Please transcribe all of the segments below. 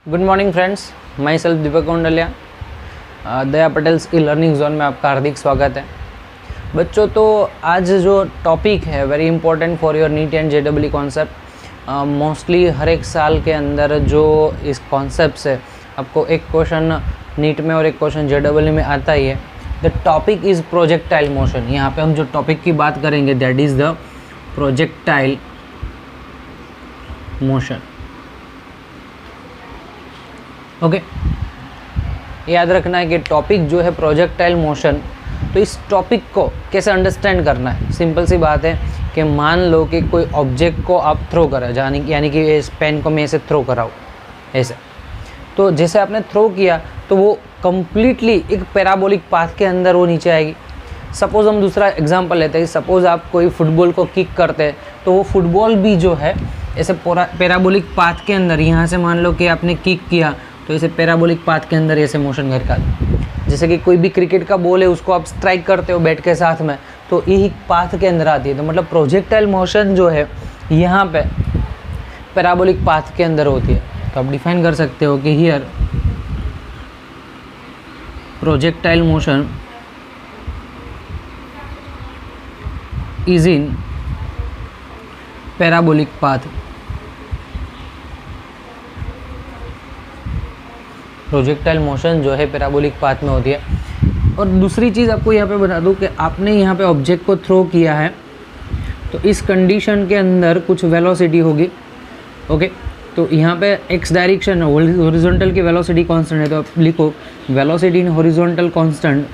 Good morning friends, myself Deepak Kaundilya. Daya Patel's e learning zone में आपका हार्दिक स्वागत है। बच्चों, तो आज जो टॉपिक है very important for your NEET and JW concept. Mostly हर एक साल के अंदर जो इस कॉन्सेप्ट से आपको एक क्वेश्चन नीट में और एक क्वेश्चन जेडब्ल्यू में आता ही है। The topic is projectile motion. यहाँ पे हम जो टॉपिक की बात करेंगे that is the projectile motion. Okay, याद रखना है कि टॉपिक जो है प्रोजेक्टाइल मोशन, तो इस टॉपिक को कैसे अंडरस्टैंड करना है। सिंपल सी बात है कि मान लो कि कोई ऑब्जेक्ट को आप थ्रो करें, यानी कि इस पेन को मैं ऐसे थ्रो कराऊँ ऐसे, तो जैसे आपने थ्रो किया तो वो कम्प्लीटली एक पैराबोलिक पाथ के अंदर वो नीचे आएगी। सपोज़ हम दूसरा एग्जांपल लेते हैं। सपोज़ आप कोई फुटबॉल को किक करते हैं तो वो फुटबॉल भी जो है ऐसे पैराबोलिक पाथ के अंदर, यहाँ से मान लो कि आपने किक किया तो ऐसे पैराबोलिक पाथ के अंदर ऐसे मोशन करके आती। जैसे कि कोई भी क्रिकेट का बॉल है उसको आप स्ट्राइक करते हो बैट के साथ में, तो यही पाथ के अंदर आती है। तो मतलब प्रोजेक्टाइल मोशन जो है यहाँ पे पैराबोलिक पाथ के अंदर होती है। तो आप डिफाइन कर सकते हो कि here projectile motion is in parabolic path. Projectile motion जो है पैराबोलिक पाथ में होती है। और दूसरी चीज़ आपको यहाँ पे बता दूँ कि आपने यहाँ पे ऑब्जेक्ट को थ्रो किया है तो इस कंडीशन के अंदर कुछ वेलोसिटी होगी। ओके, तो यहाँ पे एक्स डायरेक्शन हॉरिजॉन्टल की वेलोसिटी कांस्टेंट है, तो आप लिखो velocity in horizontal constant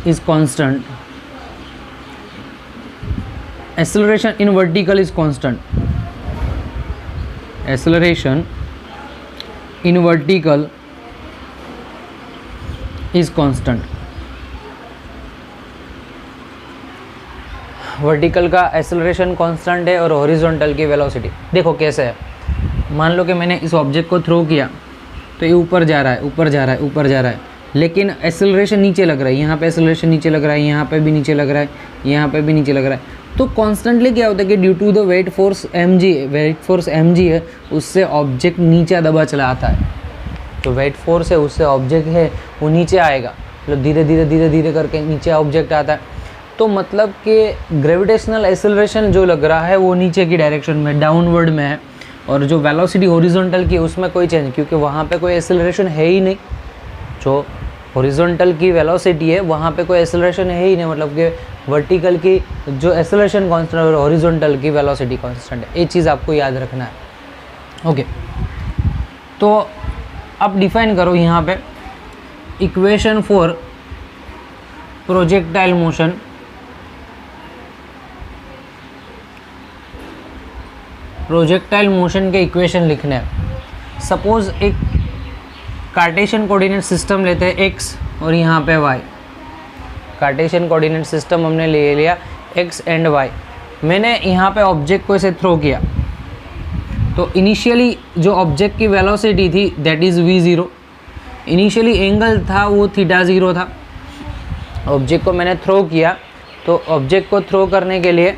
is constant. Acceleration in vertical is constant. Acceleration in vertical is constant. Vertical का एक्सेलरेशन कांस्टेंट है और हॉरिजॉन्टल की वेलोसिटी देखो कैसे है। मान लो कि मैंने इस ऑब्जेक्ट को थ्रो किया तो ये ऊपर जा रहा है, ऊपर जा रहा है, ऊपर जा रहा है, लेकिन एक्सेलरेशन नीचे लग रहा है। यहाँ पे एक्सेलरेशन नीचे लग रहा है, यहाँ पे भी नीचे लग रहा है, यहाँ पे भी नीचे लग रहा है। तो कॉन्स्टेंटली क्या होता है कि due to the weight force mg है, उससे ऑब्जेक्ट नीचे दबा चला आता है। तो वेट फोर्स है, उससे ऑब्जेक्ट है वो नीचे आएगा, मतलब धीरे धीरे धीरे धीरे करके नीचे ऑब्जेक्ट आता है। तो मतलब कि ग्रेविटेशनल एक्सेलरेशन जो लग रहा है वो नीचे की डायरेक्शन में, डाउनवर्ड में है। और जो वेलोसिटी हॉरिजॉन्टल की उसमें कोई चेंज, क्योंकि वहाँ पे कोई एक्सेलरेशन है ही नहीं। जो हॉरिजॉन्टल की वेलोसिटी है वहाँ पे कोई एक्सेलरेशन है ही नहीं, मतलब कि वर्टिकल की जो एक्सेलरेशन कांस्टेंट और हॉरिजॉन्टल की वेलोसिटी कांस्टेंट है। ये चीज़ आपको याद रखना है। ओके, तो अब डिफाइन करो यहाँ पे equation for projectile motion. Projectile motion के इक्वेशन लिखने हैं। सपोज एक कार्टेशियन कोऑर्डिनेट सिस्टम लेते हैं एक्स और यहाँ पे वाई। कार्टेशियन कोऑर्डिनेट सिस्टम हमने ले लिया एक्स एंड वाई। मैंने यहाँ पे ऑब्जेक्ट को इसे थ्रो किया तो इनिशियली जो ऑब्जेक्ट की वेलोसिटी थी that is v0। Initially angle था वो θ0 था। ऑब्जेक्ट को मैंने थ्रो किया तो ऑब्जेक्ट को थ्रो करने के लिए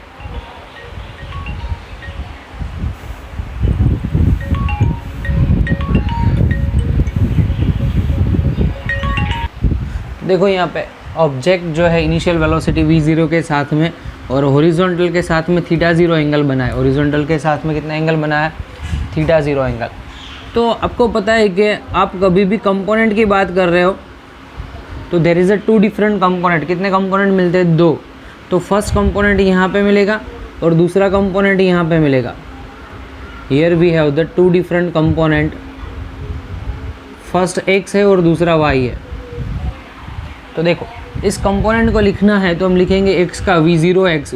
देखो यहाँ पे ऑब्जेक्ट जो है इनिशियल वेलोसिटी v0 के साथ में और हॉरिजॉन्टल के साथ में θ0 एंगल बनाया। हॉरिजॉन्टल के साथ में कितना एंगल बनाया? θ0 एंगल। तो आपको पता है कि आप कभी भी कंपोनेंट की बात कर रहे हो तो there is a two different component. कितने कंपोनेंट मिलते हैं? दो। तो फर्स्ट कंपोनेंट यहाँ पे मिलेगा और दूसरा कंपोनेंट यहाँ पे मिलेगा। Here we have the two different component. First x है और दूसरा y है। तो देखो इस कंपोनेंट को लिखना है तो हम लिखेंगे x का v0x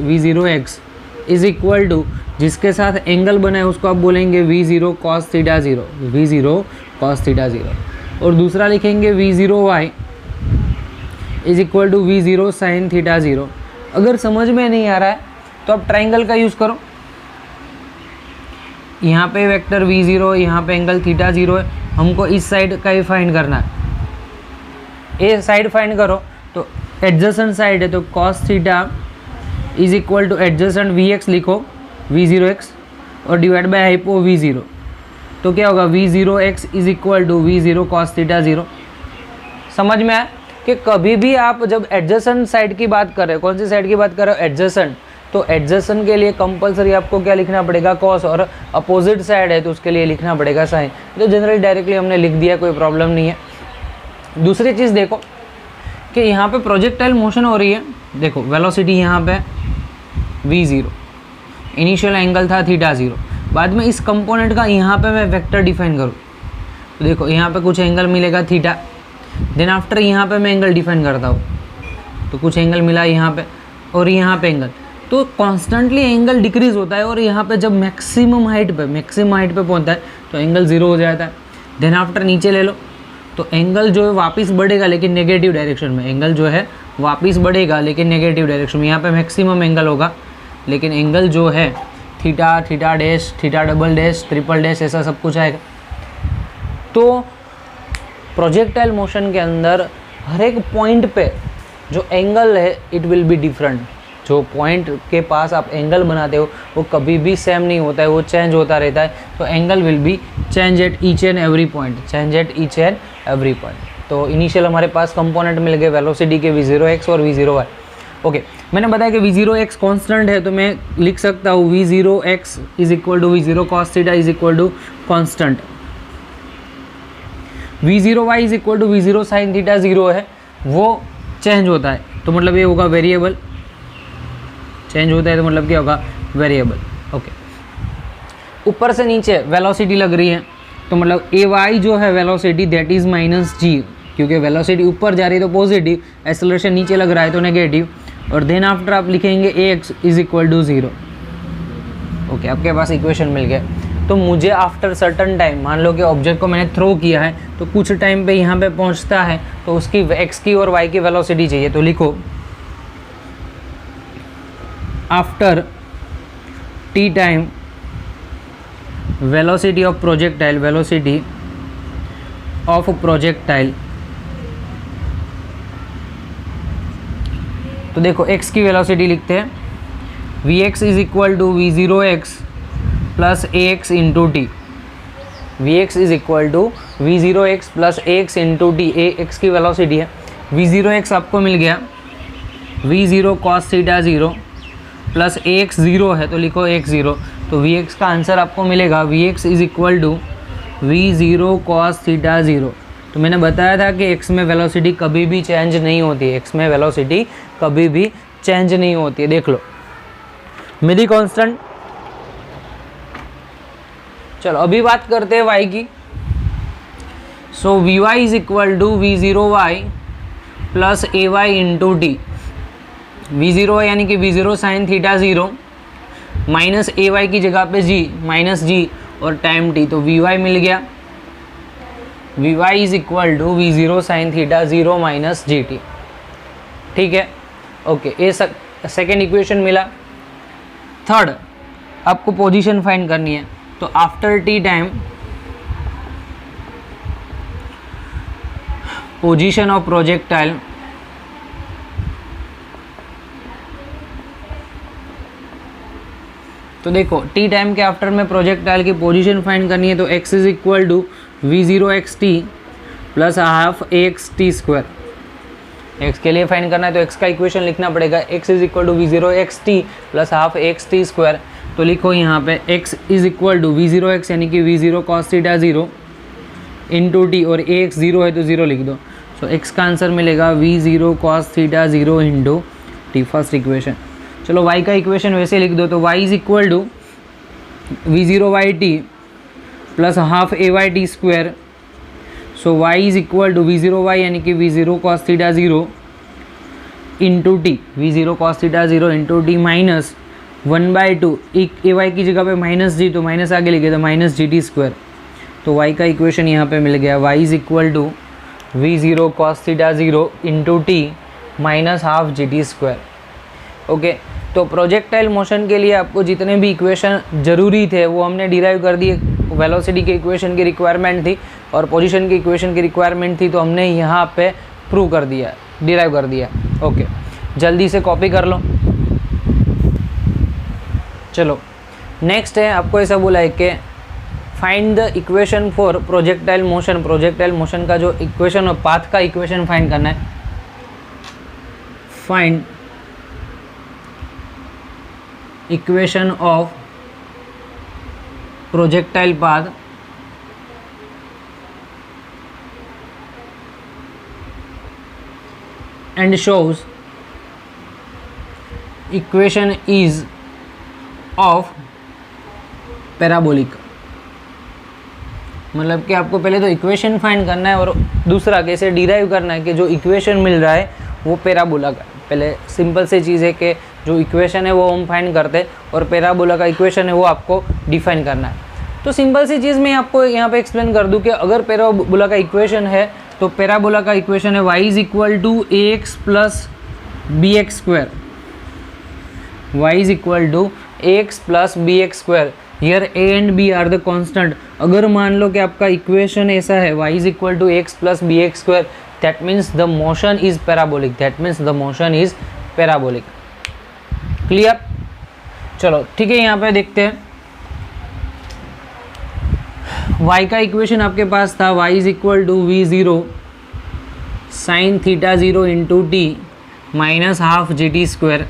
इज इक्वल टू जिसके साथ एंगल बना है उसको आप बोलेंगे v0 cos θ0, v0 cos θ0। और दूसरा लिखेंगे v0y is equal to v0 sin θ0। अगर समझ में नहीं आ रहा है तो आप ट्राइंगल का यूज़ करो। यहाँ पे वेक्टर v0, यहाँ पे एंगल θ0 है, हमको इस साइड का ही फाइंड करना है। ए साइड फाइंड करो तो एडजेसेंट साइड है तो cos theta is equal to adjacent v x लिखो v0x और डिवाइड बाय हाइपो v0, तो क्या होगा v0x is equal to v0 cos theta 0। समझ में आया कि कभी भी आप जब एडजेसेंट साइड की बात कर रहे हो, कौन सी साइड की बात कर रहे हो, एडजेसेंट, तो एडजेसेंट के लिए कंपलसरी आपको क्या लिखना पड़ेगा, कॉस, और अपोजिट साइड है तो उसके लिए लिखना पड़ेगा साइन। तो जनरली डायरेक्टली हमने लिख दिया, कोई प्रॉब्लम नहीं है। दूसरी चीज़ देखो कि यहाँ पे प्रोजेक्टाइल मोशन हो रही है, देखो वेलोसिटी यहाँ पे v0, इनिशियल एंगल था थीटा 0, बाद में इस कंपोनेंट का यहाँ पे मैं वेक्टर डिफाइन करूँ तो देखो यहाँ पे कुछ एंगल मिलेगा थीटा, देन आफ्टर यहाँ पे मैं एंगल डिफाइन करता हूँ तो कुछ एंगल मिला यहाँ पे और यहाँ पे एंगल, तो कॉन्स्टेंटली एंगल डिक्रीज होता है और यहाँ पे जब मैक्सिमम हाइट पे पहुँचता है तो एंगल 0 हो जाता है। देन आफ्टर नीचे ले लो तो एंगल जो है वापस बढ़ेगा लेकिन नेगेटिव डायरेक्शन में, एंगल जो है वापस बढ़ेगा लेकिन नेगेटिव डायरेक्शन में। यहाँ पे मैक्सिमम एंगल होगा लेकिन एंगल जो है theta, theta dash, theta double dash, triple dash, ऐसा सब कुछ आएगा। तो प्रोजेक्टाइल मोशन के अंदर हर एक पॉइंट पे जो एंगल है इट विल बी डिफरेंट। जो पॉइंट के पास आप एंगल बनाते हो वो कभी भी सेम नहीं होता है, वो चेंज होता रहता है। तो angle will be change at each and every point, change at each and every point. तो इनिशियल हमारे पास कंपोनेंट मिल गए वेलोसिटी के v0x और v0y। ओके, मैंने बताया कि v0x कांस्टेंट है तो मैं लिख सकता हूँ v0x is equal to v0 cos theta is equal to constant, v0y is equal to v0 sin theta 0 है, वो चेंज होता है तो मतलब ये होगा वेरिएबल, चेंज होता है तो मतलब क्या होगा, वेरिएबल। ओके, ऊपर से नीचे वेलोसिटी लग रही है तो मतलब ay जो है velocity that is minus g, क्योंकि वेलोसिटी ऊपर जा रही है तो पॉजिटिव, एक्सेलरेशन नीचे लग रहा है तो नेगेटिव, और देन आफ्टर आप लिखेंगे ax is equal to 0। Okay, आपके पास इक्वेशन मिल गया। तो मुझे आफ्टर सर्टन टाइम, मान लो कि ऑब्जेक्ट को मैंने थ्रो किया है तो कुछ टाइम पे यहाँ पे पहुँचता है तो उसकी x की और y की वेलोसिटी चाहिए, तो लिखो after t time velocity of projectile, velocity of projectile. तो देखो x की वेलोसिटी लिखते हैं vx is equal to v0x plus ax into t, vx is equal to v0x plus ax into t, ax की velocity है, v0x आपको मिल गया v0 cos theta 0 plus ax 0 है तो लिखो x 0, तो vx का आंसर आपको मिलेगा vx is equal to v0 cos theta 0। तो मैंने बताया था कि x में वेलोसिटी कभी भी चेंज नहीं होती है, x में वेलोसिटी कभी भी चेंज नहीं होती है। देख लो मेरी कांस्टेंट। चलो अभी बात करते हैं y की। So vy is equal to v0y plus ay into t, v0 यानी कि v0 sine theta 0 minus ay की जगह पे g, माइनस g और टाइम t, तो vy मिल गया vy is equal to v0 sine theta 0 minus gt। ठीक है, ओके, ये सेकेंड इक्वेशन मिला। थर्ड, आपको पोजीशन फाइंड करनी है, तो after t time position of projectile तो देखो t टाइम के आफ्टर में प्रोजेक्टाइल की पोजीशन फाइंड करनी है, तो x is equal to v0xt plus half axt square. x के लिए फाइंड करना है तो x का इक्वेशन लिखना पड़ेगा, x is equal to v0xt plus half axt square. तो लिखो यहाँ पे x is equal to v0x यानी कि v0 cos theta 0 into T, और ax 0 है तो 0 लिख दो। सो x का आंसर मिलेगा v0 cos theta 0 into t, first equation. चलो y का इक्वेशन वैसे लिख दो, तो y is equal to v0y t plus half ay square. So y is equal to v0y यानी कि v0 cos theta 0 into t, v0 cos theta 0 into t minus 1/2, ay की जगह पे माइनस जी तो माइनस आगे लिखे तो माइनस जी टी स्क्वायर। तो y का इक्वेशन यहाँ पे मिल गया, y is equal to v0 cos theta 0 into t minus half g t square. Okay, तो प्रोजेक्टाइल मोशन के लिए आपको जितने भी इक्वेशन ज़रूरी थे वो हमने डिराइव कर दिए। वेलोसिटी के इक्वेशन की रिक्वायरमेंट थी और पोजीशन की इक्वेशन की रिक्वायरमेंट थी, तो हमने यहाँ पे प्रूव कर दिया, डिराइव कर दिया। ओके, जल्दी से कॉपी कर लो। चलो नेक्स्ट है, आपको ऐसा बोला है कि find the equation for projectile motion. Projectile motion का जो इक्वेशन और पाथ का इक्वेशन फाइंड करना है। Find equation of projectile path and shows equation is of parabolic. मतलब कि आपको पहले तो इक्वेशन फाइंड करना है और दूसरा कैसे डिराइव करना है कि जो इक्वेशन मिल रहा है वो पैराबोला का। पहले सिंपल सी चीज़ है कि जो इक्वेशन है वो हम फाइंड करते हैं और पैराबोला का इक्वेशन है वो आपको डिफाइन करना है। तो सिंपल सी चीज़ मैं आपको यहाँ पे एक्सप्लेन कर दूँ कि अगर पैराबोला का इक्वेशन है तो पैराबोला का इक्वेशन है y is equal to a x plus b x square. y is equal to a x plus b x square. Here a and b are the constant. अगर मान लो कि आपका इक्वेशन ऐसा है y is equal to x plus b x square, that means the motion is parabolic. That means the motion is parabolic. Clear? चलो ठीक है, यहाँ पे देखते हैं y का इक्वेशन आपके पास था y is equal to v zero sine theta zero into t minus half g t square.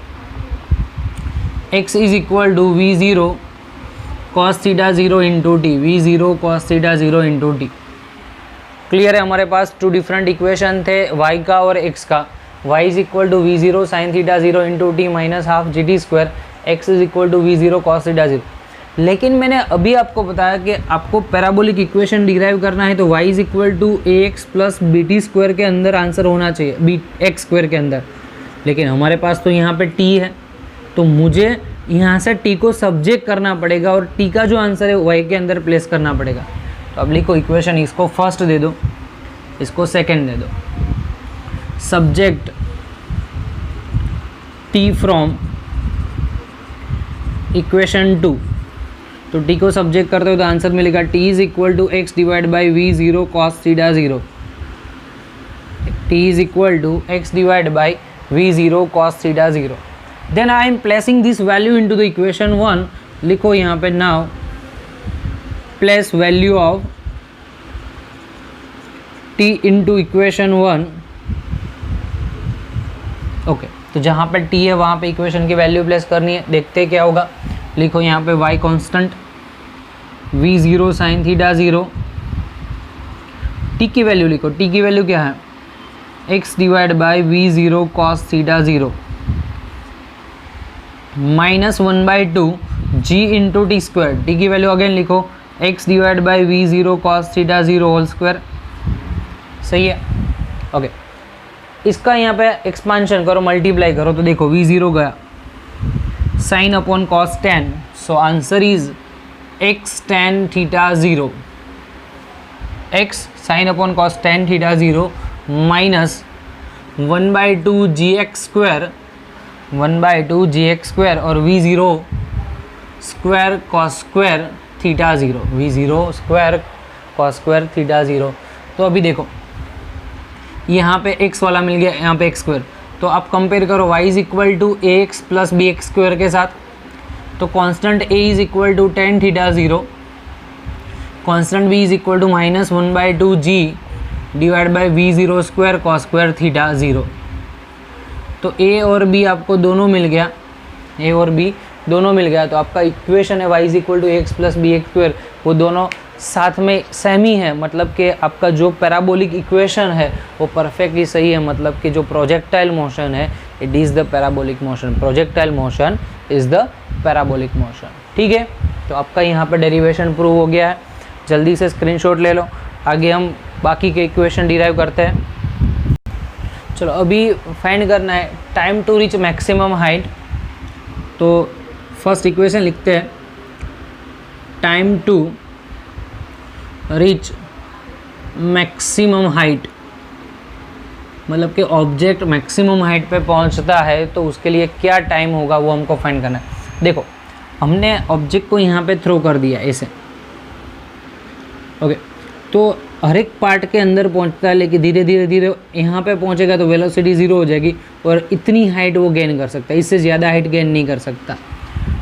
x is equal to v zero cos theta zero into t, v zero cos theta zero into t. Clear है? हमारे पास two different equation थे y का और x का। y is equal to v zero sine theta zero into t minus half g t square, x is equal to v zero cos theta zero. लेकिन मैंने अभी आपको बताया कि आपको पैराबोलिक इक्वेशन डिराइव करना है तो y is equal to a x plus b t square के अंदर आंसर होना चाहिए, बी एक्स स्क्वायर के अंदर। लेकिन हमारे पास तो यहाँ पे t है, तो मुझे यहाँ से t को सब्जेक्ट करना पड़ेगा और t का जो आंसर है y के अंदर प्लेस करना पड़ेगा। तो अब लिखो इक्वेशन, इसको फर्स्ट दे दो, इसको सेकंड दे दो। सब्जेक्ट t फ्रॉम इक्वेशन 2, तो t को सब्जेक्ट करते हो तो आंसर मिलेगा t is equal to x divide by v zero cos theta zero. t is equal to x divide by v zero cos theta zero. Then I am placing this value into the equation 1। लिखो यहाँ पे now place value of t into equation 1। Okay, तो जहाँ पे t है वहाँ पे equation की वैल्यू प्लेस करनी है। देखते हैं क्या होगा। लिखो यहाँ पे y constant, v zero sine theta zero, t की वैल्यू लिखो। t की वैल्यू क्या है? x divide by v zero cos theta zero minus 1/2 g into t square. T की वैल्यू अगेन लिखो, x divide by v zero cos theta zero whole square. सही है? Okay, इसका यहाँ पे एक्सपांशन करो, मल्टीप्लाई करो, तो देखो वी ज़ीरो गया sine upon cos ten, so answer is x tan theta zero. x sine upon cos ten theta zero minus 1/2 g x square, 1/2 g x square और v zero square cos square theta zero, v zero square cos square theta zero. तो अभी देखो यहाँ पे x वाला मिल गया, यहाँ पे एक्स स्क्वायर, तो आप कंपेयर करो y is equal to a x plus b x square के साथ। तो constant a is equal to tan theta zero, constant b is equal to minus 1/2 g divide by v zero square cos square theta zero. तो a और b आपको दोनों मिल गया, a और b दोनों मिल गया। तो आपका इक्वेशन है y is equal to x plus b x square, वो दोनों साथ में सेम ही है। मतलब कि आपका जो पैराबोलिक इक्वेशन है वो परफेक्टली सही है। मतलब कि जो प्रोजेक्टाइल मोशन है it is the parabolic motion, projectile motion is the parabolic motion. ठीक है, तो आपका यहाँ पर डेरिवेशन प्रूव हो गया है। जल्दी से स्क्रीनशॉट ले लो, आगे हम बाकी के इक्वेशन डिराइव करते हैं। चलो अभी फाइंड करना है time to reach maximum height. तो फर्स्ट इक्वेशन लिखते हैं, time to reach maximum height, मतलब कि ऑब्जेक्ट मैक्सिमम हाइट पे पहुंचता है तो उसके लिए क्या टाइम होगा वो हमको फाइंड करना है। देखो हमने ऑब्जेक्ट को यहाँ पे थ्रो कर दिया ऐसे, ओके, तो हर एक पार्ट के अंदर पहुंचता है, लेकिन धीरे धीरे धीरे यहाँ पे पहुंचेगा तो वेलोसिटी ज़ीरो हो जाएगी और इतनी हाइट वो गेन कर सकता है, इससे ज़्यादा हाइट गेन नहीं कर सकता।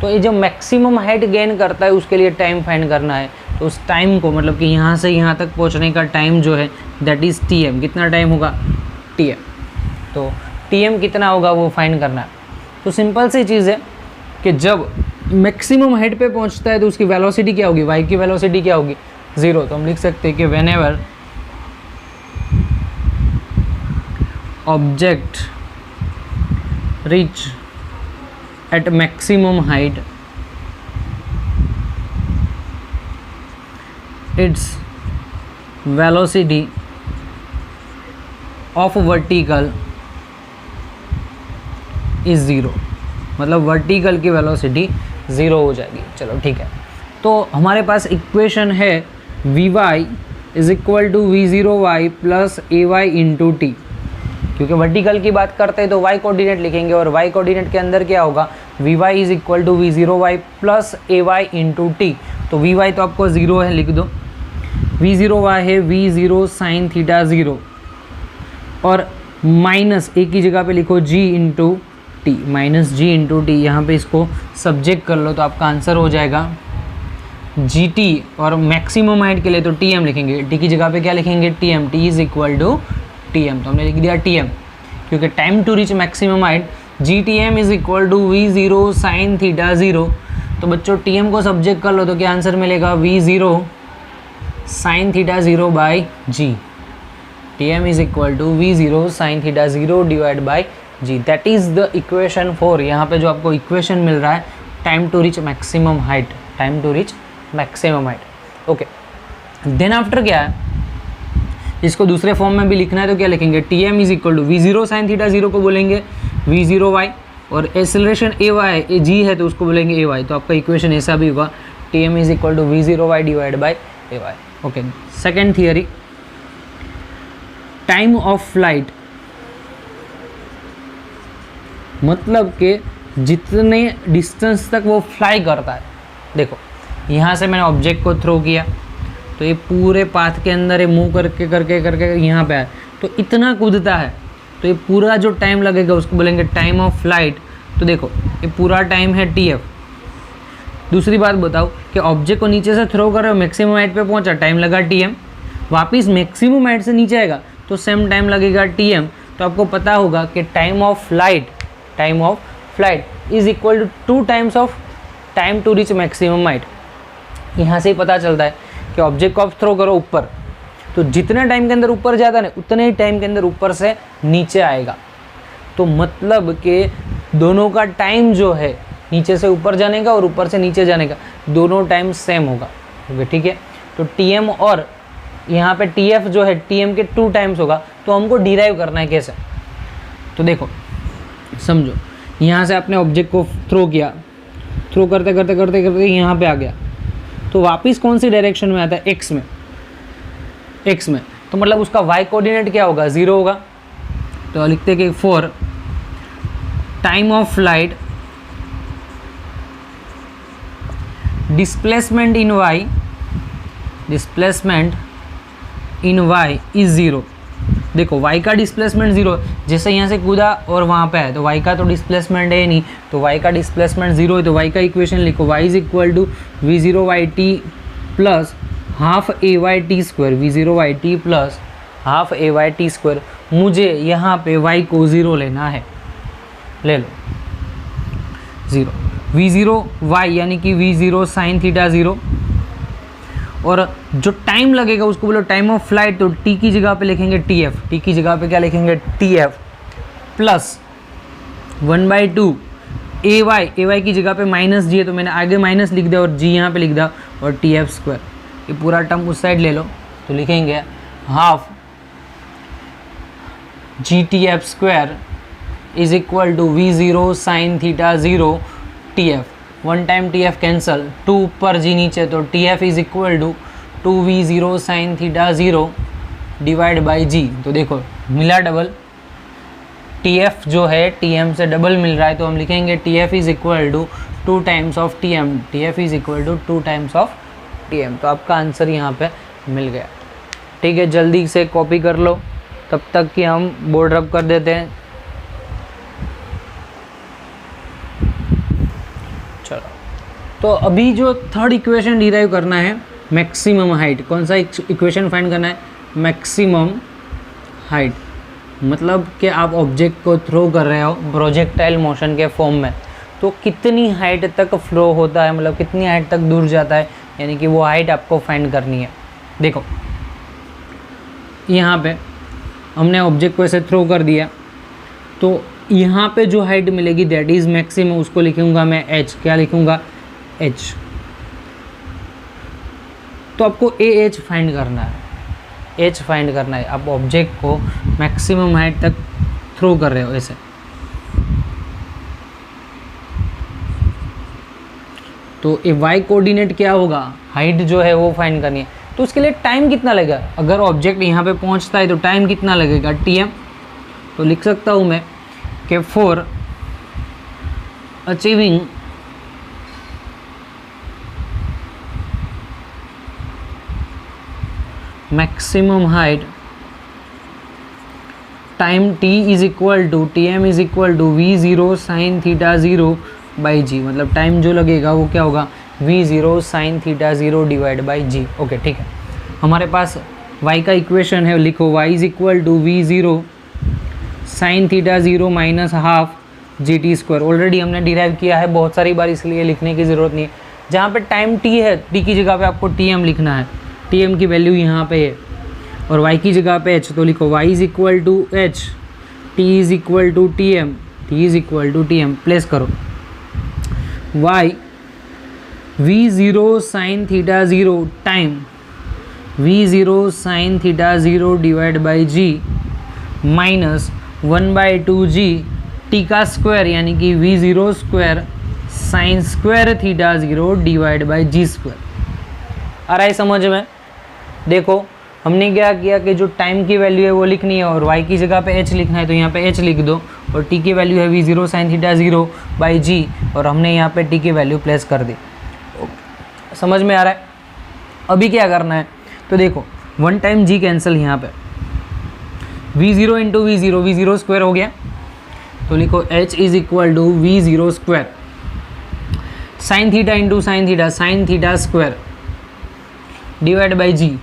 तो ये जो मैक्सिमम हाइट गेन करता है उसके लिए टाइम फाइंड करना है। तो उस टाइम को मतलब कि यहाँ से यहाँ तक पहुँचने का टाइम जो है दैट इज़ TM। कितना टाइम होगा? TM। तो TM कितना होगा वो फाइंड करना है। तो सिंपल सी चीज़ है कि जब मैक्सिमम हाइट पे पहुँचता है तो उसकी वेलोसिटी क्या होगी? y की वेलोसिटी क्या होगी? 0। तो हम लिख सकते हैं कि whenever object reach at maximum height its velocity of vertical is 0। मतलब वर्टिकल की वेलोसिटी 0 हो जाएगी। चलो ठीक है, तो हमारे पास इक्वेशन है Vy is equal to V0y plus AY into t. क्योंकि वर्टिकल की बात करते हैं तो y कोऑर्डिनेट लिखेंगे और y कोऑर्डिनेट के अंदर क्या होगा? Vy is equal to V0y plus AY into t. तो Vy तो आपको 0 है, लिख दो। V0y है V0 साइन थीटा 0 और माइनस एक की जगह पे लिखो g इंटू टी, माइनस जी इंटू टी। यहाँ पर इसको सब्जेक्ट कर लो तो आपका आंसर हो जाएगा GT। और मैक्सिमम हाइट के लिए तो TM लिखेंगे, टी की जगह पे क्या लिखेंगे? TM। T is equal to TM। तो हमने लिख दिया TM क्योंकि time to reach maximum height GTM is equal to V0 sine theta 0। तो बच्चों TM को सब्जेक्ट कर लो तो क्या आंसर मिलेगा? V0 sine theta 0 by g. TM is equal to V0 sine theta 0 divide by g. That is the equation 4। यहाँ पे जो आपको इक्वेशन मिल रहा है time to reach maximum height, time to reach maximum height. Okay, then after क्या है? इसको दूसरे फॉर्म में भी लिखना है तो क्या लिखेंगे? TM is equal to V0 sine theta 0 को बोलेंगे V0y और एक्सेलरेशन AY जी है तो उसको बोलेंगे AY। तो आपका इक्वेशन ऐसा भी होगा TM is equal to V0y divide by AY। Okay, second theory, time of flight मतलब कि जितने डिस्टेंस तक वो फ्लाई करता है। देखो यहाँ से मैंने ऑब्जेक्ट को थ्रो किया तो ये पूरे पाथ के अंदर ये मूव करके करके करके यहाँ पे आए तो इतना कूदता है, तो ये पूरा जो टाइम लगेगा उसको बोलेंगे टाइम ऑफ फ्लाइट। तो देखो ये पूरा टाइम है TF। दूसरी बात बताओ कि ऑब्जेक्ट को नीचे से थ्रो कर रहे हो, मैक्सिमम हाइट पे पहुंचा, टाइम लगा TM। वापिस मैक्सिमम हाइट से नीचे आएगा तो सेम टाइम लगेगा TM। तो आपको पता होगा कि time of flight is equal to 2 times of time to reach maximum height. यहाँ से ही पता चलता है कि ऑब्जेक्ट को आप थ्रो करो ऊपर तो जितने टाइम के अंदर ऊपर जाता है ना उतने ही टाइम के अंदर ऊपर से नीचे आएगा। तो मतलब कि दोनों का टाइम जो है नीचे से ऊपर जाने का और ऊपर से नीचे जाने का दोनों टाइम सेम होगा। ठीक है, तो TM और यहाँ पे TF जो है TM के 2 टाइम्स होगा। तो हमको डिराइव करना है कैसे? तो देखो समझो, यहाँ से आपने ऑब्जेक्ट को थ्रो किया, थ्रो करते करते करते करते यहाँ पे आ गया तो वापस कौन सी डायरेक्शन में आता है? एक्स में। तो मतलब उसका y कोऑर्डिनेट क्या होगा? 0 होगा। तो लिखते कि for time of flight displacement in y is 0। देखो y का डिस्प्लेसमेंट 0, जैसे यहाँ से कूदा और वहाँ पे है तो y का तो डिस्प्लेसमेंट है नहीं, तो y का डिस्प्लेसमेंट 0 है। तो y का इक्वेशन लिखो, y is equal to V0yt plus half AYt square. V0yt plus half AYt square. मुझे यहाँ पे y को 0 लेना है, ले लो 0। V0y यानी कि V0 साइन थीटा 0 और जो टाइम लगेगा उसको बोलो टाइम ऑफ फ्लाइट। तो t की जगह पे लिखेंगे TF, t की जगह पे क्या लिखेंगे? TF प्लस 1/2 AY की जगह पे माइनस जी है तो मैंने आगे माइनस लिख दिया और जी यहाँ पे लिख दिया और TF स्क्वायर। ये पूरा टर्म उस साइड ले लो तो लिखेंगे half GTF square is equal to V0 sine theta 0 TF। 1 time TF cancel, 2 ऊपर जी नीचे तो TF is equal to 2V0 sine theta 0 divide by g. तो देखो मिला डबल, TF जो है TM से डबल मिल रहा है तो हम लिखेंगे TF is equal to 2 times of TM। TF is equal to 2 times of TM। तो आपका आंसर यहाँ पे मिल गया। ठीक है, जल्दी से कॉपी कर लो तब तक कि हम बोर्ड रब कर देते हैं। चलो, तो अभी जो थर्ड इक्वेशन डिराइव करना है, मैक्सिमम हाइट। कौन सा इक्वेशन फाइंड करना है? Maximum height. मतलब कि आप ऑब्जेक्ट को थ्रो कर रहे हो प्रोजेक्टाइल मोशन के फॉर्म में, तो कितनी हाइट तक फ्लो होता है, मतलब कितनी हाइट तक दूर जाता है, यानी कि वो हाइट आपको फाइंड करनी है। देखो यहाँ पे हमने ऑब्जेक्ट को ऐसे थ्रो कर दिया, तो यहाँ पे जो हाइट मिलेगी दैट इज़ मैक्सिमम, उसको लिखूँगा मैं h। क्या लिखूँगा? h। तो आपको AH फाइंड करना है, h फाइंड करना है। आप ऑब्जेक्ट को मैक्सिमम हाइट तक थ्रो कर रहे हो ऐसे, तो ये y कोऑर्डिनेट क्या होगा? हाइट जो है वो फाइंड करनी है। तो उसके लिए टाइम कितना लगेगा? अगर ऑब्जेक्ट यहाँ पे पहुँचता है तो टाइम कितना लगेगा? tm। तो लिख सकता हूँ मैं कि for achieving maximum height time t is equal to tm is equal to v0 sine theta 0 by g. मतलब टाइम जो लगेगा वो क्या होगा? v0 sine theta 0 divide by g. Okay, ठीक है। हमारे पास y का इक्वेशन है, लिखो y is equal to v0 sine theta 0 minus half g t square. Already हमने डिराइव किया है बहुत सारी बार, इसलिए लिखने की ज़रूरत नहीं है। जहाँ पे टाइम t है, t की जगह पे आपको tm लिखना है। tm की वैल्यू यहाँ पे है और y की जगह पे h, तो लिखो y is equal to h, t is equal to tm, t is equal to tm। Place करो y v0 sine theta 0 time v0 sine theta 0 divide by g minus 1/2g t का square, यानी कि v0 square sine square theta 0 divide by g square. आ रहा है समझ में? देखो हमने क्या किया कि जो टाइम की वैल्यू है वो लिखनी है और y की जगह पे h लिखना है, तो यहाँ पे h लिख दो, और t की वैल्यू है v0 साइन थीटा 0 बाई जी, और हमने यहाँ पे t की वैल्यू प्लेस कर दी। समझ में आ रहा है? अभी क्या करना है, तो देखो वन टाइम g कैंसिल, यहाँ पे v0 into v0, v0 square हो गया, तो लिखो h is equal to v0 square sine theta into sine theta square divide by g.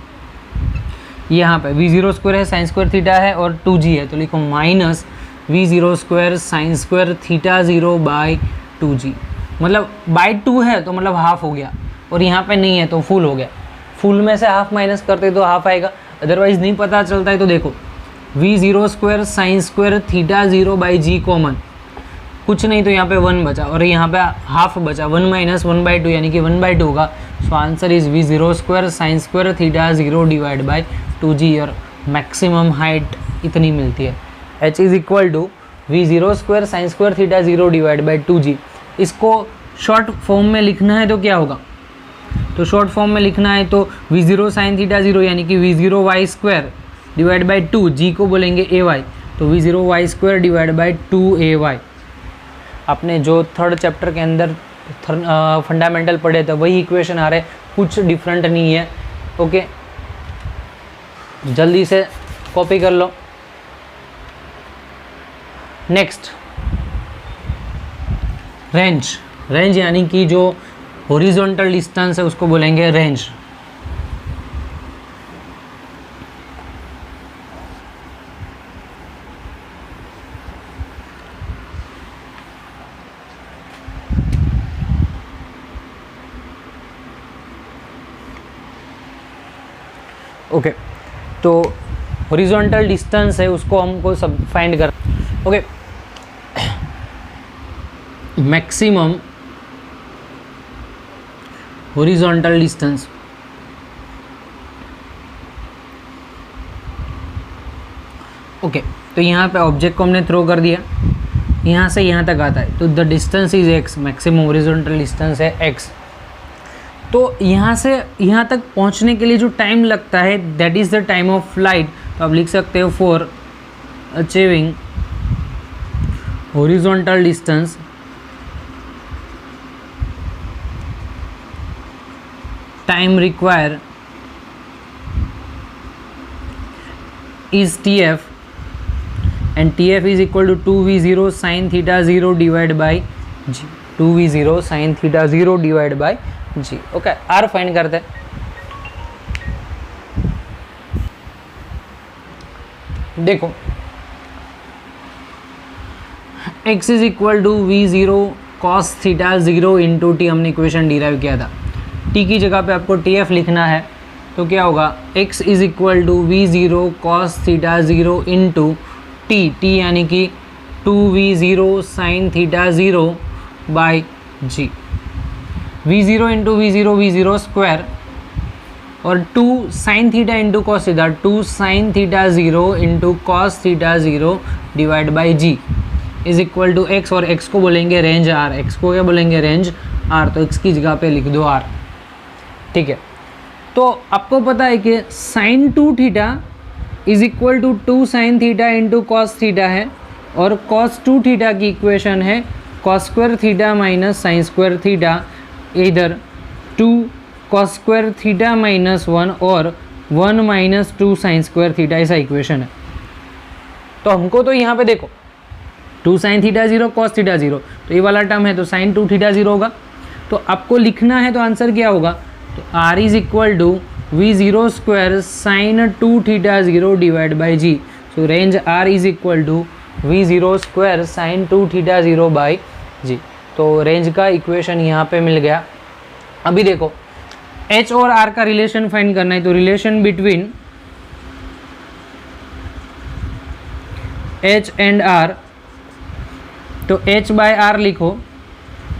यहाँ पे v0 स्क्वायर है, साइन स्क्वायर थीटा है और 2g है, तो लिखो minus v0 square sine square theta 0 by 2g। मतलब बाई 2 है तो मतलब हाफ हो गया, और यहाँ पे नहीं है तो फुल हो गया। फुल में से हाफ माइनस करते तो हाफ आएगा, अदरवाइज नहीं पता चलता है। तो देखो v0 square sine square theta 0 by g common, कुछ नहीं तो यहाँ पे 1 बचा, और यहाँ पे हाफ बचा, 1 माइनस 1/2 यानी कि 1/2 होगा। So answer is v0 square sine square theta 0 divide by 2g, और मैक्सिमम हाइट इतनी मिलती है। h is equal to v0 square sine square theta 0 divide by 2g। इसको शॉर्ट फॉर्म में लिखना है तो क्या होगा? तो शॉर्ट फॉर्म में लिखना है तो v0 साइन थीटा 0 यानी कि v0 y square divide by 2, g को बोलेंगे ay, तो v0 y square divide by 2ay। आपने जो थर्ड चैप्टर के अंदर फंडामेंटल पढ़े थे वही इक्वेशन आ रहे, कुछ डिफरेंट नहीं है। ओके, जल्दी से कॉपी कर लो। Next range. रेंज यानी कि जो हॉरिजॉन्टल डिस्टेंस है उसको बोलेंगे रेंज। ओके, तो हॉरिजॉन्टल डिस्टेंस है उसको हमको सब फाइंड कर। Okay, maximum horizontal distance, okay, तो यहाँ पे ऑब्जेक्ट को हमने थ्रो कर दिया, यहाँ से यहाँ तक आता है, तो the distance is x, maximum horizontal distance है x। तो यहाँ से यहाँ तक पहुँचने के लिए जो टाइम लगता है that is the time of flight. तो आप लिख सकते हो for achieving horizontal distance time require is TF and TF is equal to 2v0 sin theta 0 divided by g, 2v0 sin theta 0 divide by g. Okay, R find करते हैं। देखो x is equal to v0 cos theta 0 into t हमने equation derive किया था। t की जगह पे आपको tf लिखना है, तो क्या होगा x is equal to v0 cos theta 0 into t यानी कि 2v0 sin theta 0 by g. v0 into v0 square और 2 sin theta into cos theta, 2 sin theta 0 into cos theta 0 divide by g is equal to x, और x को बोलेंगे range r, x को क्या बोलेंगे range r, तो x की जगह पे लिख दो r। ठीक है, तो आपको पता है कि sin 2 theta is equal to 2 sin theta into cos theta है, और cos 2 थीटा की इक्वेशन है cos square theta minus sine square theta, इधर 2 cos स्क्वायर थीटा माइनस 1 और 1 माइनस 2 साइन स्क्वायर थीटा, ऐसा इक्वेशन है। तो हमको तो यहाँ पे देखो 2 sin थीटा 0 cos थीटा 0, तो ये वाला टर्म है तो sin 2 थीटा 0 होगा। तो आपको लिखना है तो आंसर क्या होगा, तो r is equal to v0 square sine 2 theta 0 divide by g. So range r is equal to v0 square sine 2 theta 0 by g. तो रेंज का इक्वेशन यहाँ पे मिल गया। अभी देखो h और r का रिलेशन फाइंड करना है, तो relation between h and r, तो h बाय r लिखो।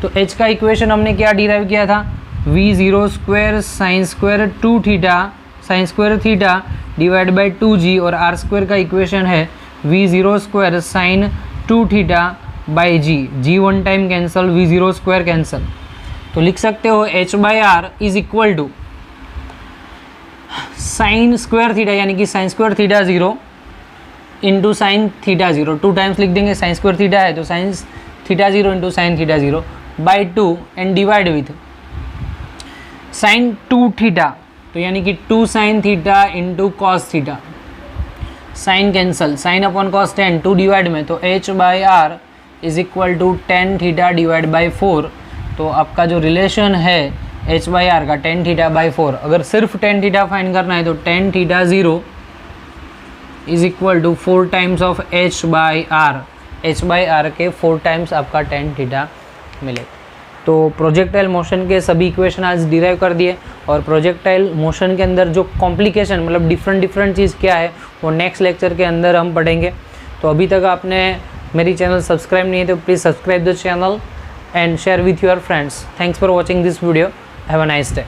तो h का इक्वेशन हमने क्या डिराइव किया था, v0 square sine square 2 theta sine square theta divide by 2g, और r स्क्वायर का इक्वेशन है v0 square sine 2 theta by g 1 time cancel, v0 square cancel. तो लिख सकते हो h by r is equal to sine square theta यानी कि sine square theta 0 into sine theta 0, 2 times लिख देंगे, साइन स्क्वायर थीटा है तो sine theta 0 into sine theta 0 by 2 and divide with sine 2 theta, तो यानी कि 2 sine theta into cos theta, sine cancel, sine upon cos 10, 2 divide में, तो h by r is equal to 10 theta divide by 4। तो आपका जो relation है h by r का 10 थीटा बाई 4, अगर सिर्फ 10 थीटा फाइंड करना है तो 10 theta 0 is equal to 4 times of h by r, h by r के 4 टाइम्स आपका 10 थीटा मिले। तो प्रोजेक्टाइल मोशन के सभी इक्वेशन आज डिराइव कर दिए, और प्रोजेक्टाइल मोशन के अंदर जो कॉम्प्लिकेशन मतलब डिफरेंट चीज़ क्या है वो नेक्स्ट लेक्चर के अंदर हम पढ़ेंगे। तो अभी तक आपने मेरी चैनल सब्सक्राइब नहीं है तो please subscribe the channel and share with your friends. Thanks for watching this video, have a nice day.